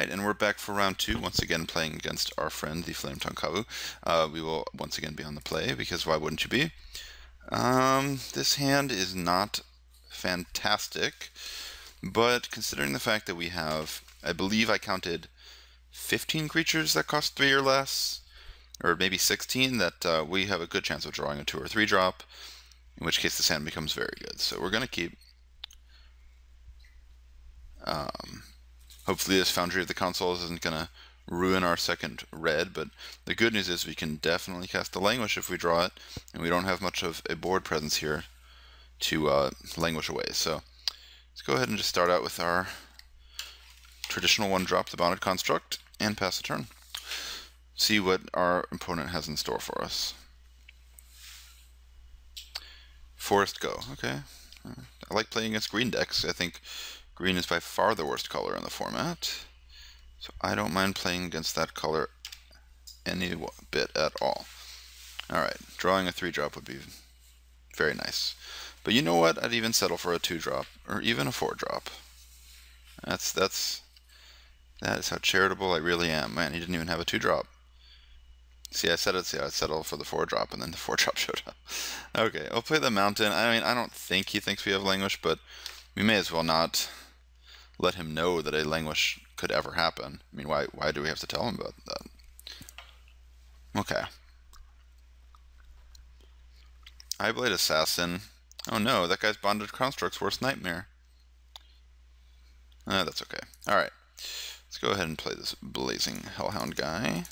Alright, and we're back for round 2, once again playing against our friend, the Flame Tongue Kavu. We will once again be on the play, because why wouldn't you be? This hand is not fantastic, but considering the fact that we have, I believe I counted 15 creatures that cost 3 or less, or maybe 16, that we have a good chance of drawing a 2 or 3 drop, in which case this hand becomes very good. So we're going to keep. Hopefully this Foundry of the Consoles isn't going to ruin our second red, but the good news is we can definitely cast the Languish if we draw it, and we don't have much of a board presence here to languish away. So let's go ahead and just start out with our traditional 1-drop, the Bonded Construct, and pass the turn. See what our opponent has in store for us. Forest Go, okay. I like playing against green decks. I think green is by far the worst color in the format, so I don't mind playing against that color any bit at all. Alright, drawing a 3-drop would be very nice. But you know what? I'd even settle for a 2-drop, or even a 4-drop. That is how charitable I really am. Man, he didn't even have a 2-drop. See, I said I'd settle for the 4-drop, and then the 4-drop showed up. Okay, I'll play the Mountain. I mean, I don't think he thinks we have Languish, but we may as well not let him know that a Languish could ever happen. I mean, why do we have to tell him about that? Okay. Eyeblade Assassin. Oh no, that guy's Bonded Construct's worst nightmare. That's okay. Alright. Let's go ahead and play this Blazing Hellhound guy.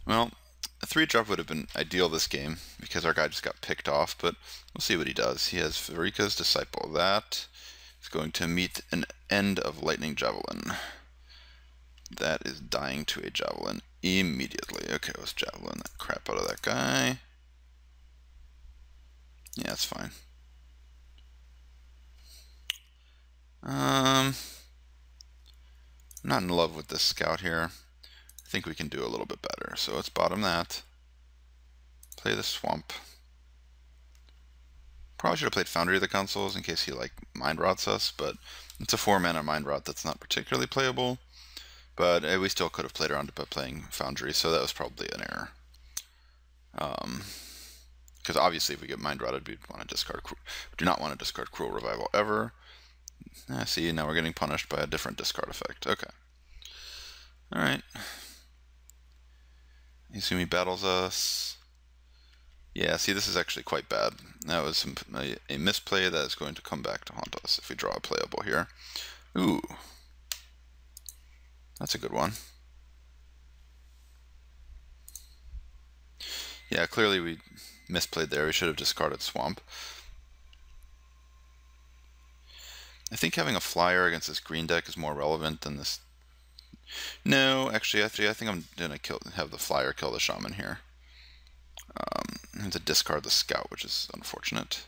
Well, a 3-drop would have been ideal this game, because our guy just got picked off, but we'll see what he does. He has Varika's Disciple. That is going to meet an end of Lightning Javelin. That is dying to a Javelin immediately. Okay, let's Javelin that crap out of that guy. Yeah, that's fine. I'm not in love with this scout here. I think we can do a little bit better. So let's bottom that. Play the Swamp. Probably should have played Foundry of the Consoles in case he Mind Rots us, but it's a 4-mana Mind Rot that's not particularly playable. But we still could have played around by playing Foundry, so that was probably an error. Because obviously if we get Mind Rotted, we do not want to discard Cruel Revival ever. See, now we're getting punished by a different discard effect. Okay. Alright. Izumi battles us. Yeah, see, this is actually quite bad. That was a misplay that is going to come back to haunt us if we draw a playable here. Ooh. That's a good one. Yeah, clearly we misplayed there. We should have discarded Swamp. I think having a flyer against this green deck is more relevant than this. No, actually, I think I'm gonna have the flyer kill the shaman here. And to discard the scout, which is unfortunate.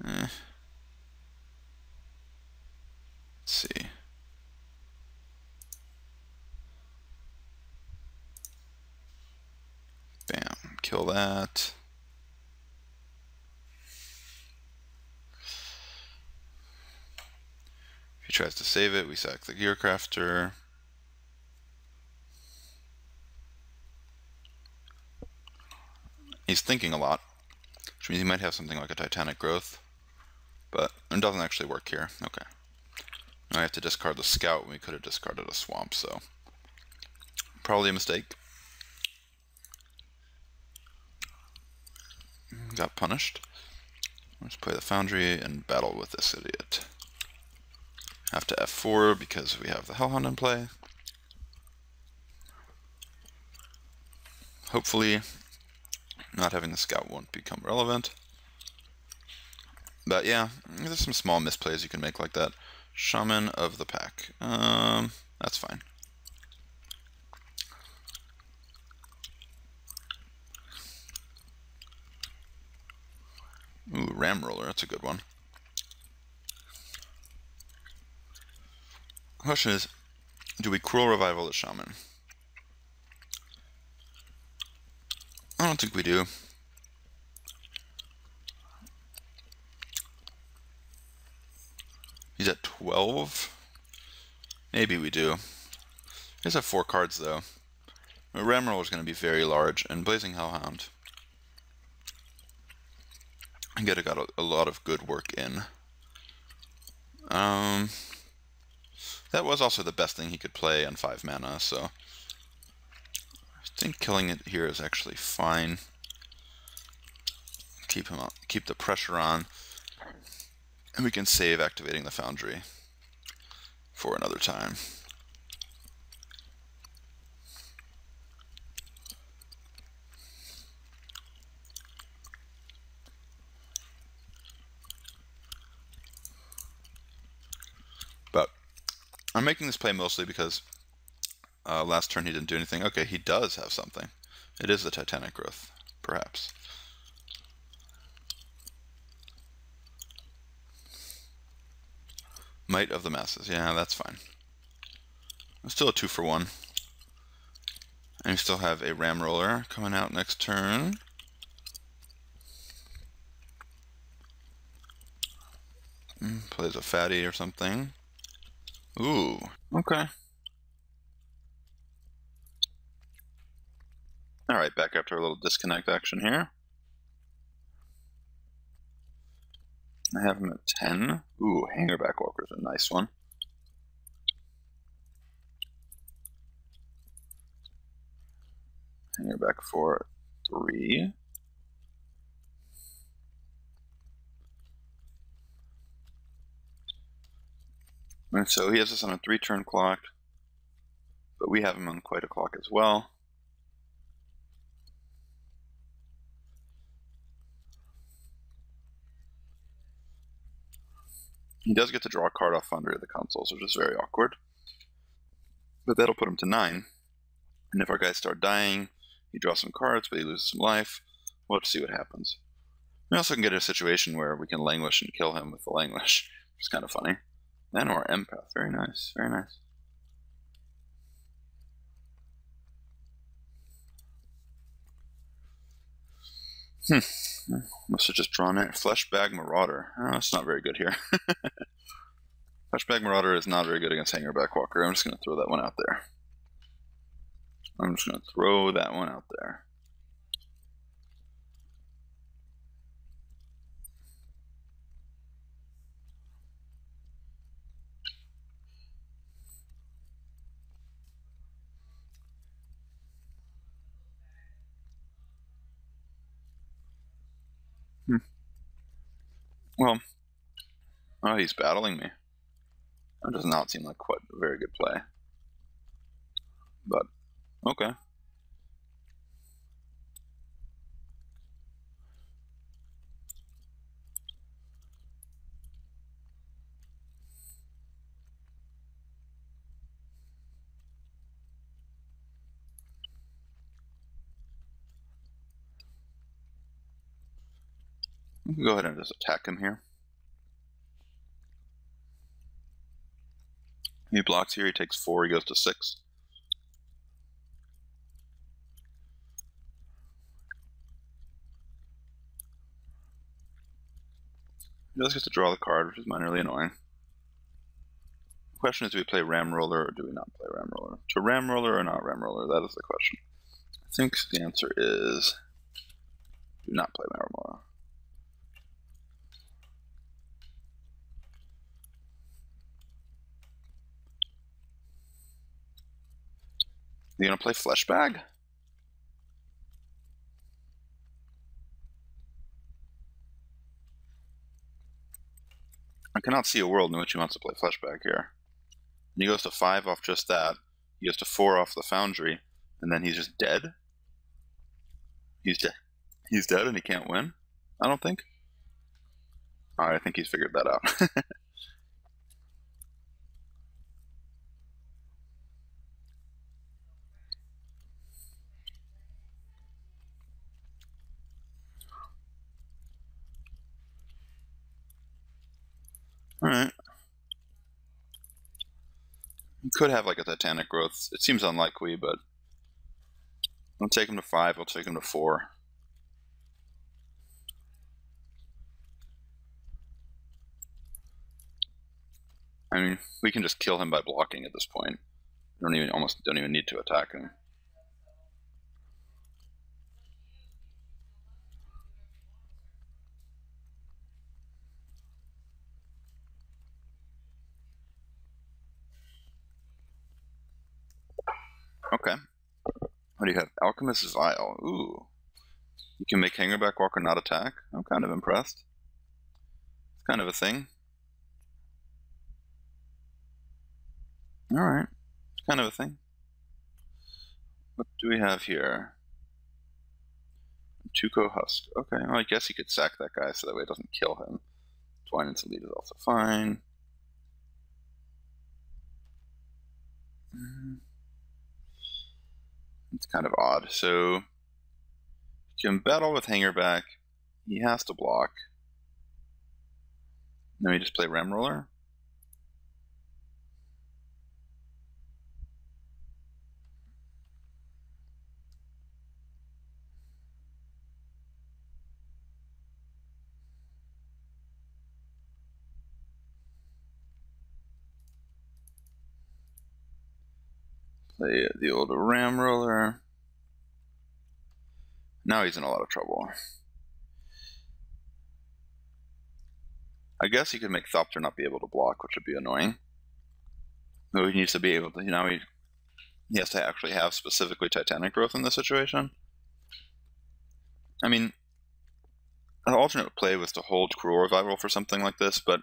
Let's see. Bam, kill that. If he tries to save it, we sack the Gearcrafter. He's thinking a lot, which means he might have something like a Titanic Growth, but it doesn't actually work here. Okay. Now I have to discard the Scout when we could have discarded a Swamp, so probably a mistake. Got punished. Let's play the Foundry and battle with this idiot. Have to F4 because we have the Hellhound in play. Hopefully not having the Scout won't become relevant. But yeah, there's some small misplays you can make like that. Shaman of the Pack. That's fine. Ooh, Ram Roller, that's a good one. The question is, Do we Cruel Revival the Shaman? I don't think we do. He's at 12? Maybe we do. He does have 4 cards, though. Ramroller is going to be very large, and Blazing Hellhound. I get it got a lot of good work in. That was also the best thing he could play on 5 mana, so I think killing it here is actually fine. Keep him up, keep the pressure on, and we can save activating the Foundry for another time. But I'm making this play mostly because last turn he didn't do anything. Okay, he does have something. It is the Titanic Growth, perhaps. Might of the Masses. Yeah, that's fine. It's still a 2-for-1. And we still have a Ramroller coming out next turn. Plays a fatty or something. Ooh, okay. Alright, back after a little disconnect action here. I have him at 10. Ooh, Hangerback Walker's a nice one. Hangerback for 3. And so he has us on a 3-turn clock, but we have him on quite a clock as well. He does get to draw a card off Foundry of the Consoles, which is very awkward. But that'll put him to 9. And if our guys start dying, he draws some cards, but he loses some life. We'll have to see what happens. We also can get a situation where we can Languish and kill him with the Languish, which is kind of funny. And or Empath. Very nice. Very nice. Must have just drawn it. Fleshbag Marauder. Oh, that's not very good here. Fleshbag Marauder is not very good against Hangerback Walker. I'm just going to throw that one out there. Well, oh, he's battling me. That does not seem like quite a very good play. But, okay. We can go ahead and just attack him here. He blocks here, he takes 4, he goes to 6. He does get to draw the card, which is minorly annoying. The question is, do we play Ramroller or do we not play Ramroller? To Ramroller or not Ramroller? That is the question. I think the answer is do not play Ramroller. You gonna play Fleshbag? I cannot see a world in which he wants to play Fleshbag here. And he goes to 5 off just that. He goes to 4 off the Foundry, and then he's just dead. He's dead. He's dead and he can't win? I don't think. Alright, I think he's figured that out. Alright. He could have like a Titanic Growth. It seems unlikely, but I'll take him to 5. I'll take him to 4. I mean, we can just kill him by blocking at this point. Almost don't even need to attack him. Okay. What do you have? Alchemist's Vial. Ooh. You can make Hangerback Walker not attack? I'm kind of impressed. It's kind of a thing. Alright. It's kind of a thing. What do we have here? Tuco Husk. Okay, well, I guess he could sack that guy so that way it doesn't kill him. Twine and Elite is also fine. It's kind of odd. So, he can battle with Hangerback. He has to block. Then we just play Ram Roller. Play the old Ram Roller. Now he's in a lot of trouble. I guess he could make Thopter not be able to block, which would be annoying. But he needs to be able to, he has to actually have specifically Titanic Growth in this situation. I mean, an alternate play was to hold Cruel Revival for something like this, but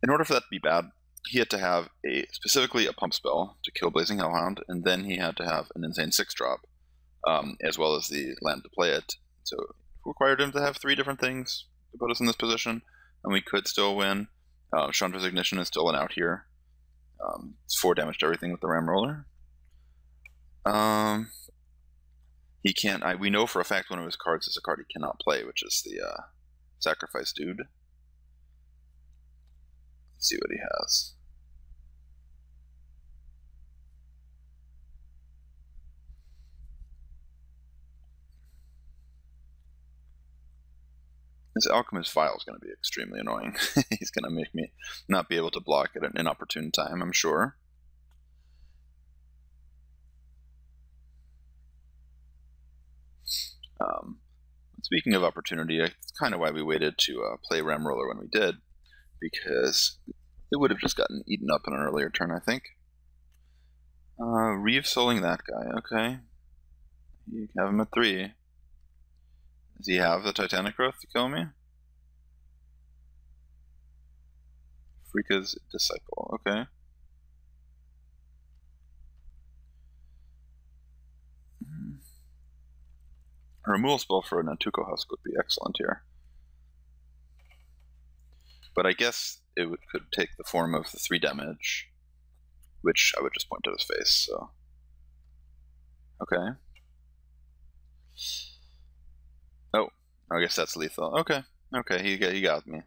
in order for that to be bad, he had to have specifically a pump spell to kill Blazing Hellhound, and then he had to have an insane 6-drop, as well as the land to play it. So it required him to have 3 different things to put us in this position, and we could still win. Chandra's Ignition is still an out here. It's 4 damage to everything with the Ram Roller. He can't. We know for a fact one of his cards is a card he cannot play, which is the Sacrifice Dude. Let's see what he has. This Alchemist Vial is going to be extremely annoying. He's going to make me not be able to block at an inopportune time, I'm sure. Speaking of opportunity, it's kind of why we waited to play Ram Roller when we did, because it would have just gotten eaten up in an earlier turn, I think. Reeve Souling that guy, okay. You have him at 3. Does he have the Titanic Growth to kill me? Freaka's Disciple, okay. A removal spell for a Nantuko Husk would be excellent here. But I guess it could take the form of the 3 damage, which I would just point to his face, so. Okay. Oh, I guess that's lethal. Okay, he got me.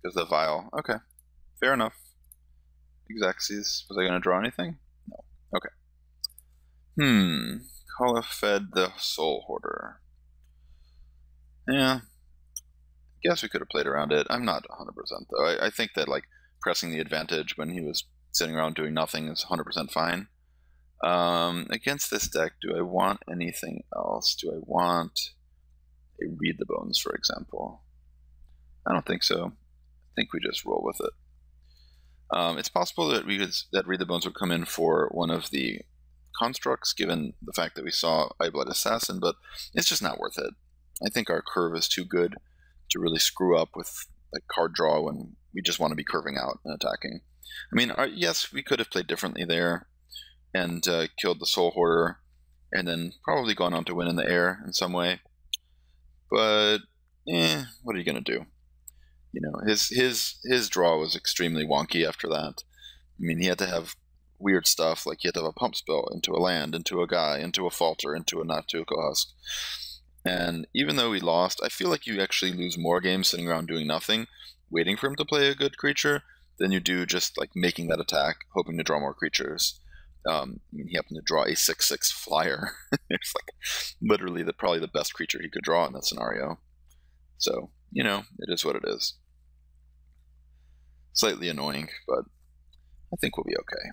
Because the Vial. Okay, fair enough. Exaxes. Was I going to draw anything? No. Okay. Fed the Soul Hoarder. Yeah. Guess we could have played around it. I'm not 100% though. I think that like pressing the advantage when he was sitting around doing nothing is 100% fine. Against this deck, do I want anything else? Do I want a Read the Bones, for example? I don't think so. I think we just roll with it. It's possible that Read the Bones would come in for one of the constructs, given the fact that we saw Eyeblood Assassin, but it's just not worth it. I think our curve is too good to really screw up with like card draw when we just want to be curving out and attacking. I mean, yes, we could have played differently there and killed the Soul Hoarder and then probably gone on to win in the air in some way. But, what are you going to do? You know, his draw was extremely wonky after that. I mean, he had to have weird stuff, like he had to have a pump spell into a land, into a guy, into a falter, into a Nantuko Husk. And even though we lost, I feel like you actually lose more games sitting around doing nothing, waiting for him to play a good creature, than you do just like making that attack, hoping to draw more creatures. I mean, he happened to draw a 6/6 flyer. It's like literally probably the best creature he could draw in that scenario. So, you know, it is what it is. Slightly annoying, but I think we'll be okay.